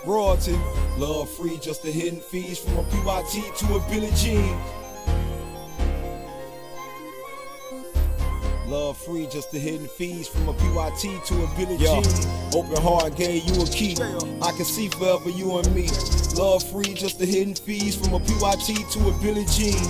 Royalty, love free, just the hidden fees from a PYT to a Billie Jean. Love free, just the hidden fees from a PYT to a Billie Jean. Open heart gave you a key. I can see forever you and me. Love free, just the hidden fees from a PYT to a Billie Jean.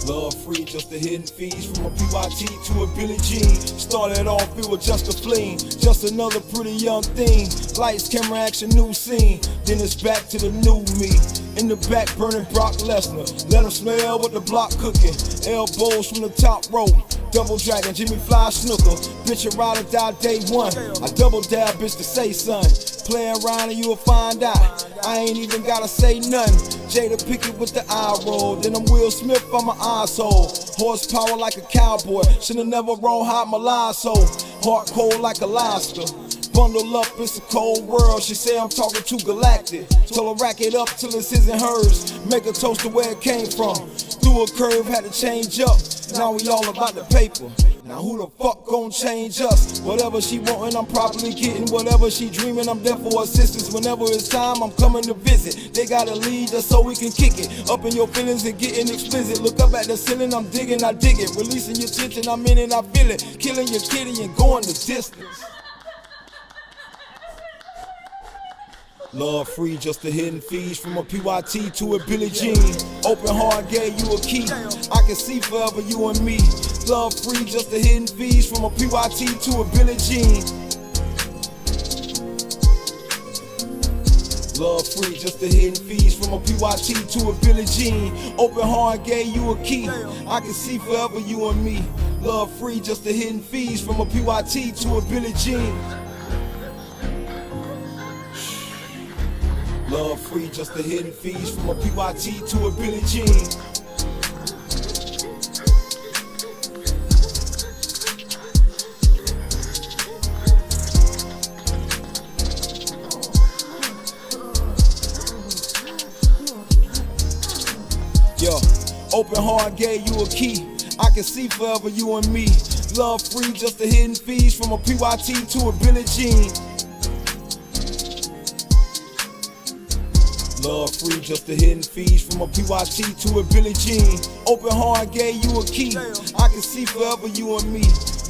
Love free, just the hidden fees from a PYT to a Billie Jean. Started off, it was just a fling, just another pretty young thing. Lights, camera, action, new scene. Then it's back to the new me. In the back, burning Brock Lesnar. Let him smell what the block cooking. Elbows from the top rope. Double dragon, Jimmy Fly Snooker. Bitch, a ride or die day one. I double dab, bitch, to say something. Play around and you'll find out. I ain't even gotta say nothing. Jada Pickett with the eye roll. Then I'm Will Smith, I'm an asshole. Horsepower like a cowboy. Should've never rolled hot my lies so. Heart cold like Alaska. Bundle up, it's a cold world. She say I'm talking to Galactic. Tell her rack it up till it's his and hers. Make a toast to where it came from. Through a curve, had to change up. Now we all about the paper. Now who the fuck gon' change us? Whatever she wantin', I'm probably getting. Whatever she dreamin', I'm there for assistance. Whenever it's time, I'm coming to visit. They gotta lead us so we can kick it. Up in your feelings and getting explicit. Look up at the ceiling, I'm digging, I dig it. Releasing your tension, I'm in it, I feel it. Killing your kitty and going the distance. Love free, just the hidden fees from a PYT to a Billie Jean. Open heart gave you a key. I can see forever you and me. Love free, just the hidden fees from a PYT to a Billie Jean. Love free, just the hidden fees from a PYT to a Billie Jean. Open heart gave you a key. I can see forever you and me. Love free, just the hidden fees from a PYT to a Billie Jean. Love free, just the hidden fees from a PYT to a Billie Jean. Yo, open heart gave you a key. I can see forever you and me. Love free, just the hidden fees from a PYT to a Billie Jean. Love free, just the hidden fees from a PYT to a Billie Jean. Open heart gave you a key. I can see forever you and me.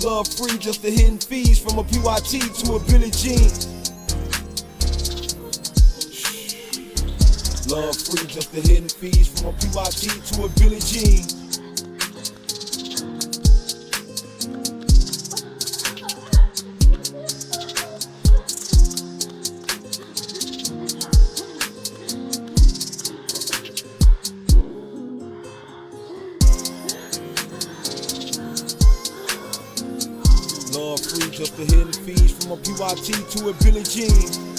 Love free, just the hidden fees from a PYT to a Billie Jean. Love free, just the hidden fees from a PYT to a Billie Jean. Love free, just the hidden fees from a PYT to a Billie Jean.